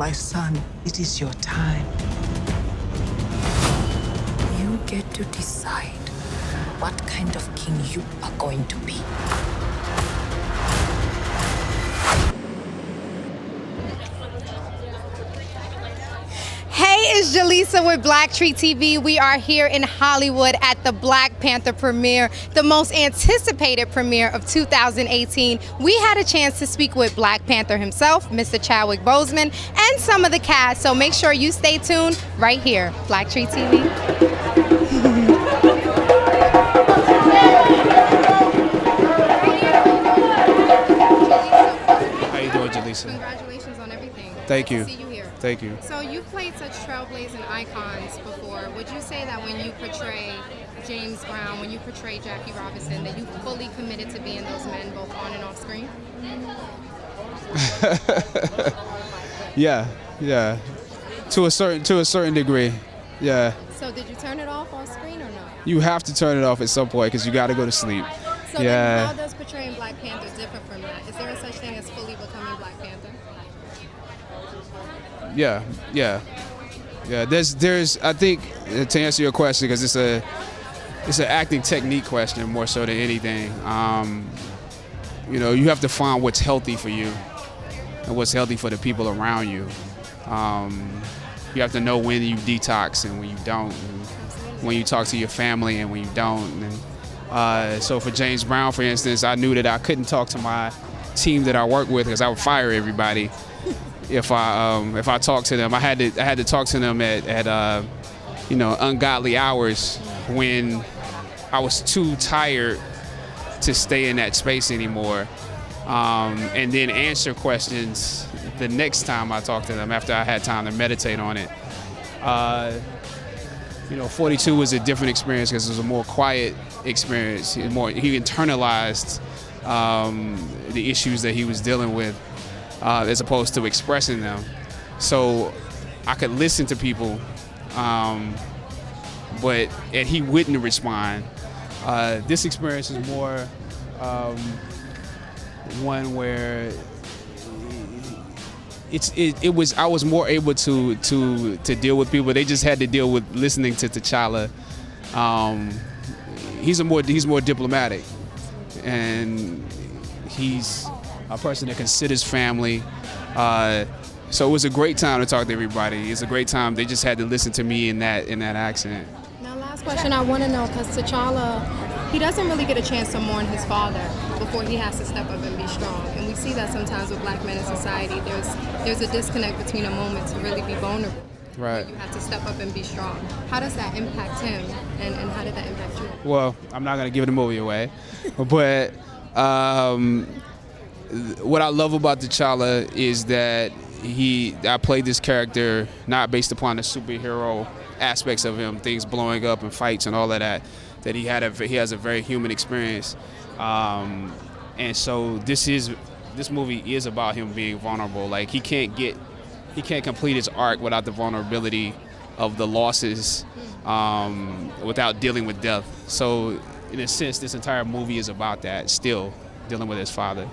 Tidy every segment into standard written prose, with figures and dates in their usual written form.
My son, it is your time. You get to decide what kind of king you are going to be. Hey, it's Jaleesa with Black Tree TV. We are here in Hollywood at the Black Panther premiere, the most anticipated premiere of 2018. We had a chance to speak with Black Panther himself, Mr. Chadwick Boseman, and some of the cast, so make sure you stay tuned right here, Black Tree TV. How you doing, Jaleesa? Congratulations on everything. Thank you. Good to see you here. Thank you. So you've played such trailblazing icons before. Would you say that when you portray James Brown, when you portray Jackie Robinson, that you fully committed to being those men both on and off screen? Yeah. To a certain degree. Yeah. So did you turn it off on screen or no? You have to turn it off at some point because you got to go to sleep. So then Yeah. how does portraying Black Panther differ from that? Is there a such thing as fully becoming Black Panther? Yeah. There's I think to answer your question, because it's an acting technique question more so than anything. You have to find what's healthy for you and what's healthy for the people around you. You have to know when you detox and when you don't, and when you talk to your family and when you don't. And so for James Brown, for instance, I knew that I couldn't talk to my team that I work with because I would fire everybody if I talked to them. I had to talk to them at ungodly hours when I was too tired to stay in that space anymore, and then answer questions the next time I talked to them after I had time to meditate on it. 42 was a different experience because it was a more quiet experience. He internalized the issues that he was dealing with as opposed to expressing them. So I could listen to people, and he wouldn't respond. This experience is more one where I was more able to deal with people. They just had to deal with listening to T'Challa. He's more diplomatic, and he's a person that considers family. So it was a great time to talk to everybody. It's a great time. They just had to listen to me in that accent. Now, last question I want to know, because T'Challa, he doesn't really get a chance to mourn his father before he has to step up and be strong. And we see that sometimes with Black men in society, there's a disconnect between a moment to really be vulnerable. Right. You have to step up and be strong. How does that impact him, and how did that impact you? Well, I'm not going to give the movie away, but what I love about T'Challa is that I played this character not based upon the superhero aspects of him, things blowing up and fights and all of that. That he has a very human experience, and so this movie is about him being vulnerable. Like he can't complete his arc without the vulnerability of the losses, without dealing with death. So in a sense, this entire movie is about that, still dealing with his father.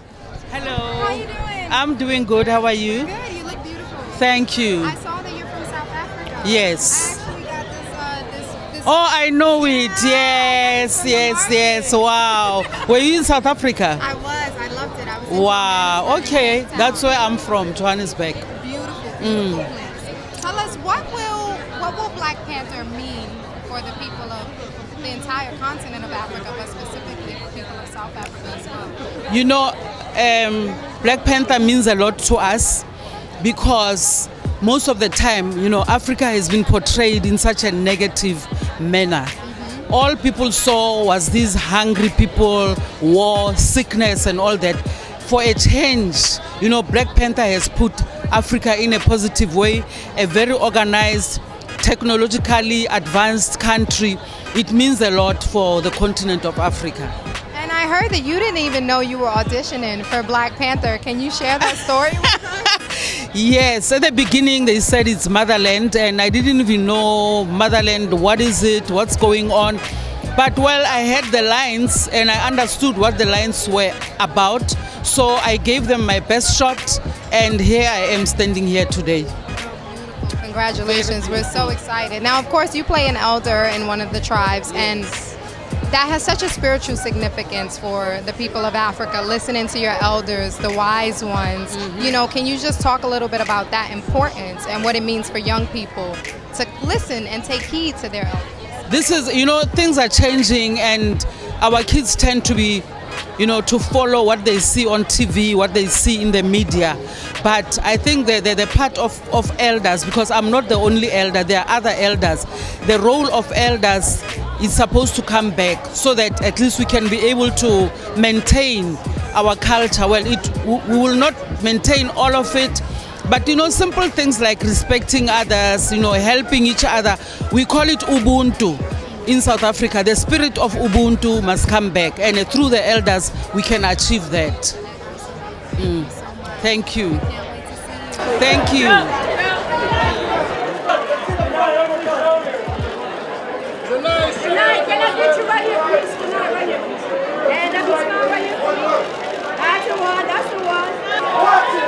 Hello. How are you doing? I'm doing good. How are you? Good. You look beautiful. Thank you. I saw that you're from South Africa. Yes. I actually got this. Oh, I know it. Yes. Wow. Were you in South Africa? I was. I loved it. I was. Wow. Okay. That's where I'm from, Johannesburg. Beautiful place. Tell us, what will Black Panther mean for the people of the entire continent of Africa, but specifically for people of South Africa as well? You know, Black Panther means a lot to us because most of the time, Africa has been portrayed in such a negative manner. Mm-hmm. All people saw was these hungry people, war, sickness, and all that. For a change, Black Panther has put Africa in a positive way, a very organized, technologically advanced country. It means a lot for the continent of Africa. And I heard that you didn't even know you were auditioning for Black Panther. Can you share that story with us? Yes, at the beginning they said it's Motherland, and I didn't even know Motherland, what is it, what's going on. But I had the lines and I understood what the lines were about. So I gave them my best shot, and here I am standing here today. Congratulations, we're so excited. Now, of course, you play an elder in one of the tribes, and that has such a spiritual significance for the people of Africa, listening to your elders, the wise ones. You know, can you just talk a little bit about that importance and what it means for young people to listen and take heed to their elders? This is, you know, things are changing, and our kids tend to be, you know, to follow what they see on TV, what they see in the media. But I think they're the part of elders, because I'm not the only elder, there are other elders. The role of elders is supposed to come back so that at least we can be able to maintain our culture. Well, we will not maintain all of it, but you know, simple things like respecting others, you know, helping each other. We call it Ubuntu in South Africa. The spirit of Ubuntu must come back, and through the elders we can achieve that. Thank you. Thank you. Danai, can I get you right here, please? Danai, right here. And let me smile right here. That's the one, that's the one. Watch it.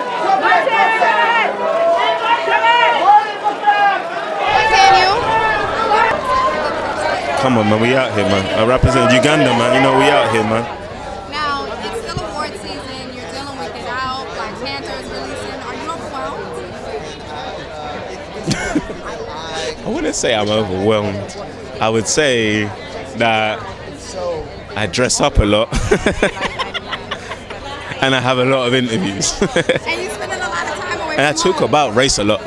Come on, man, we out here, man. I represent Uganda, man. You know, we out here, man. Now, it's still award season. You're dealing with it out. Black Panther is releasing. Are you overwhelmed? I wouldn't say I'm overwhelmed. I would say that I dress up a lot and I have a lot of interviews. And you're spending a lot of time away And I from talk home. about race a lot.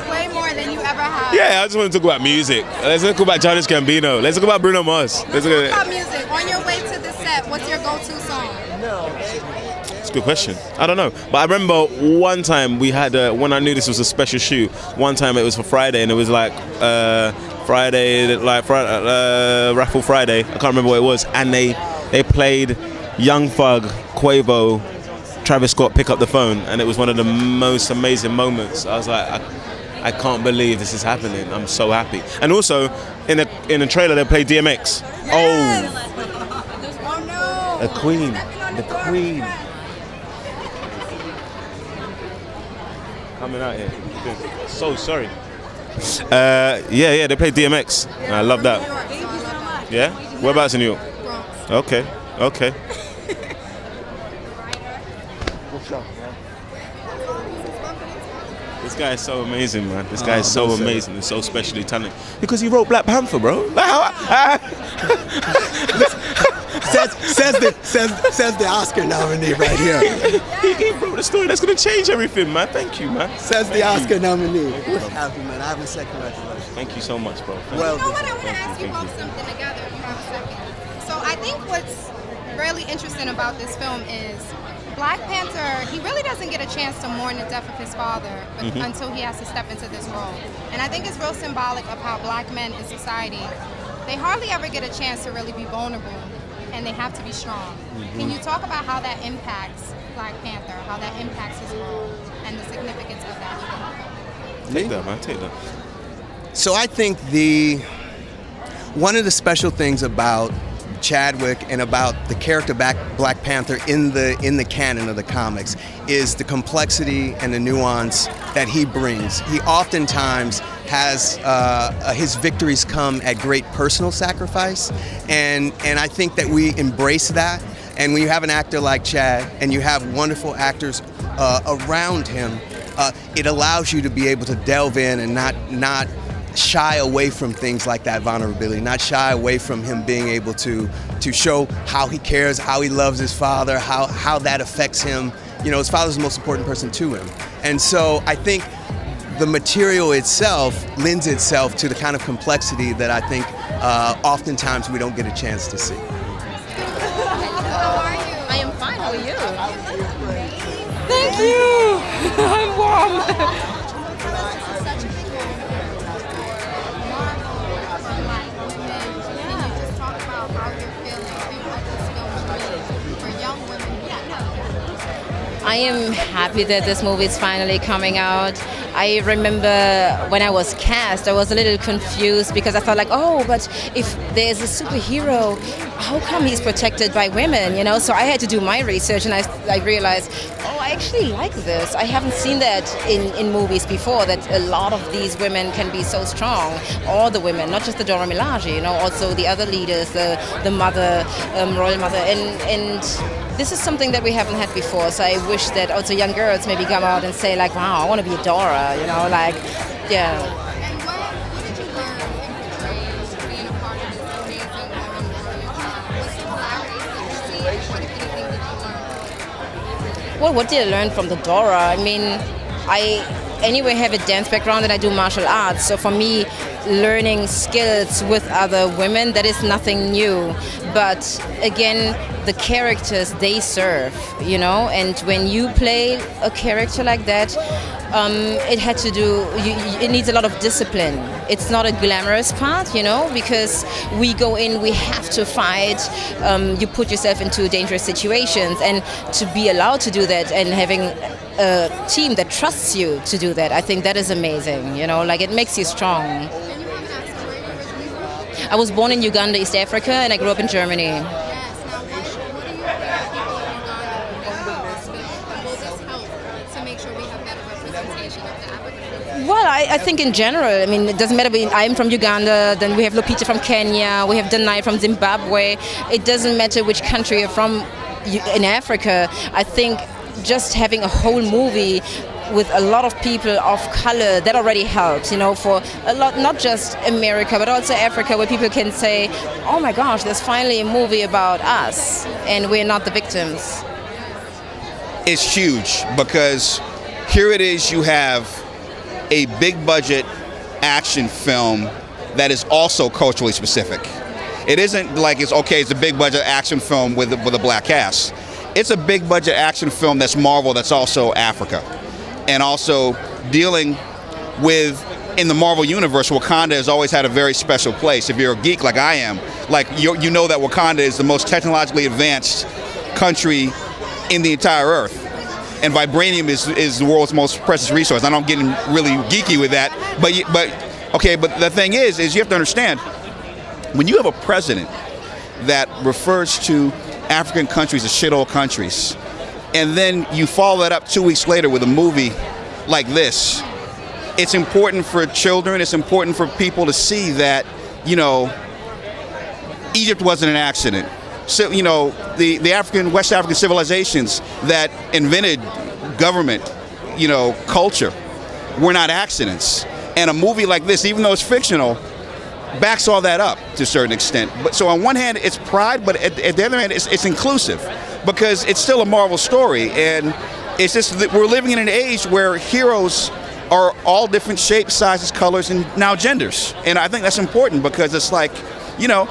Way more than you ever have. Yeah, I just want to talk about music. Let's talk about Chadwick Gambino. Let's talk about Bruno Mars. Let's talk about music. On your way to the set, what's your go-to song? It's a good question. I don't know. But I remember one time we had, when I knew this was a special shoot, one time it was for Friday, and it was like Raffle Friday. I can't remember what it was. And they played Young Thug, Quavo, Travis Scott, Pick Up the Phone. And it was one of the most amazing moments. I was like, I can't believe this is happening. I'm so happy. And also, in a trailer, they played DMX. Yes. Oh no! The Queen. The Queen. Coming out here. So sorry. Yeah, they played DMX. I love that. Yeah? Whereabouts in New York? Okay. This guy is so amazing, man. This guy is so amazing and so specially talented. Because he wrote Black Panther, bro. Says the Oscar nominee right here. He wrote a story that's going to change everything, man. Thank you, man. Says the Oscar nominee. We're happy, man. I have a second congratulations. Thank you so much, bro. Well, You know what? I want to ask you both something together. If you have a second. So I think what's really interesting about this film is Black Panther, he really doesn't get a chance to mourn the death of his father until he has to step into this role. And I think it's real symbolic of how black men in society, they hardly ever get a chance to really be vulnerable, and they have to be strong. Can you talk about how that impacts Black Panther, how that impacts his role, and the significance of that? Take that, man. Take that. So I think one of the special things about Chadwick and about the character Black Panther in the canon of the comics is the complexity and the nuance that he brings. He oftentimes has his victories come at great personal sacrifice, and I think that we embrace that. And when you have an actor like Chad and you have wonderful actors around him, it allows you to be able to delve in and not shy away from things like that vulnerability, not shy away from him being able to show how he cares, how he loves his father, how that affects him. You know, his father's the most important person to him. And so I think the material itself lends itself to the kind of complexity that I think oftentimes we don't get a chance to see. How are you? I am fine. How are you? Thank you. I'm warm. I am happy that this movie is finally coming out. I remember when I was cast, I was a little confused because I thought like, oh, but if there's a superhero, how come he's protected by women, you know? So I had to do my research, and I realized, oh, I actually like this. I haven't seen that in movies before, that a lot of these women can be so strong. All the women, not just the Dora Milaje, you know, also the other leaders, the mother, royal mother, and this is something that we haven't had before. So I wish that also young girls maybe come out and say like, wow, I want to be a Dora, you know, like, yeah. And what did you learn in being a part of this amazing woman warrior? What similarities did you see? What, if anything, did you learn? Well, what did I learn from the Dora? I mean, I anyway have a dance background and I do martial arts. So for me, learning skills with other women, that is nothing new. But again, the characters they serve, you know, and when you play a character like that, it had to do, it needs a lot of discipline. It's not a glamorous part, you know, because we go in, we have to fight, you put yourself into dangerous situations, and to be allowed to do that and having a team that trusts you to do that, I think that is amazing, you know, like it makes you strong. And you haven't asked where you're originally from? I was born in Uganda, East Africa, and I grew up in Germany. Yes. Now, what do you think people in Uganda will this help to make sure we have better representation of the African? Well, I think in general, I mean, it doesn't matter. I'm from Uganda, then we have Lupita from Kenya, we have Danai from Zimbabwe. It doesn't matter which country you're from in Africa. I think just having a whole movie with a lot of people of color, that already helps, you know, for a lot, not just America, but also Africa, where people can say, oh my gosh, there's finally a movie about us, and we're not the victims. It's huge because here it is, you have a big budget action film that is also culturally specific. It isn't like it's a big budget action film with a black cast. It's a big budget action film that's Marvel, that's also Africa. And also dealing with, in the Marvel universe, Wakanda has always had a very special place. If you're a geek like I am, like you know that Wakanda is the most technologically advanced country in the entire Earth. And vibranium is the world's most precious resource. I know I'm getting really geeky with that, but the thing is you have to understand, when you have a president that refers to African countries as shithole countries, and then you follow that up 2 weeks later with a movie like this, it's important for children, it's important for people to see that, you know, Egypt wasn't an accident. So, you know, the West African civilizations that invented government, you know, culture, were not accidents. And a movie like this, even though it's fictional, backs all that up to a certain extent. But so on one hand, it's pride, but at the other hand, it's inclusive, because it's still a Marvel story, and it's just that we're living in an age where heroes are all different shapes, sizes, colors, and now genders. And I think that's important, because it's like, you know,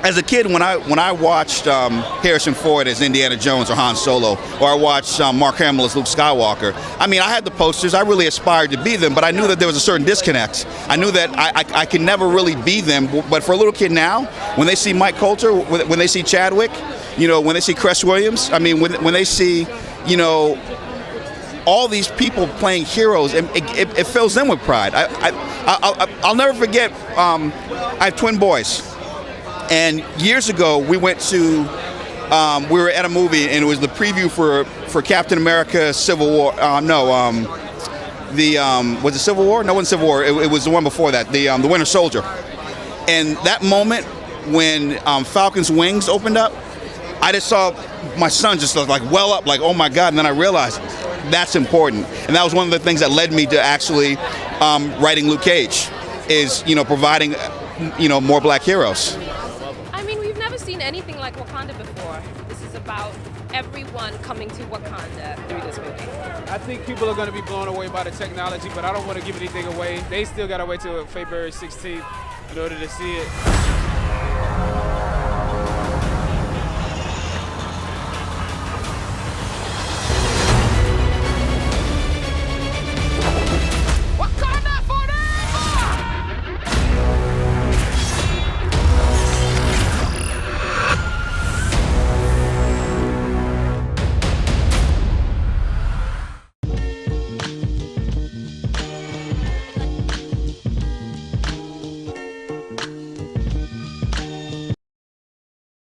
as a kid, when I watched Harrison Ford as Indiana Jones or Han Solo, or I watched Mark Hamill as Luke Skywalker, I mean, I had the posters, I really aspired to be them, but I knew that there was a certain disconnect. I knew that I could never really be them, but for a little kid now, when they see Mike Coulter, when they see Chadwick, you know, when they see Cress Williams, I mean, when they see, you know, all these people playing heroes, it fills them with pride. I'll never forget, I have twin boys. And years ago, we went to, we were at a movie, and it was the preview for Captain America Civil War. Was it Civil War? No, it wasn't Civil War. It was the one before that, the Winter Soldier. And that moment when Falcon's wings opened up, I just saw my son just like well up, like, oh my God. And then I realized that's important. And that was one of the things that led me to actually writing Luke Cage, is, you know, providing, you know, more black heroes. Anything like Wakanda before. This is about everyone coming to Wakanda through this movie. I think people are going to be blown away by the technology, but I don't want to give anything away. They still got to wait till February 16th in order to see it.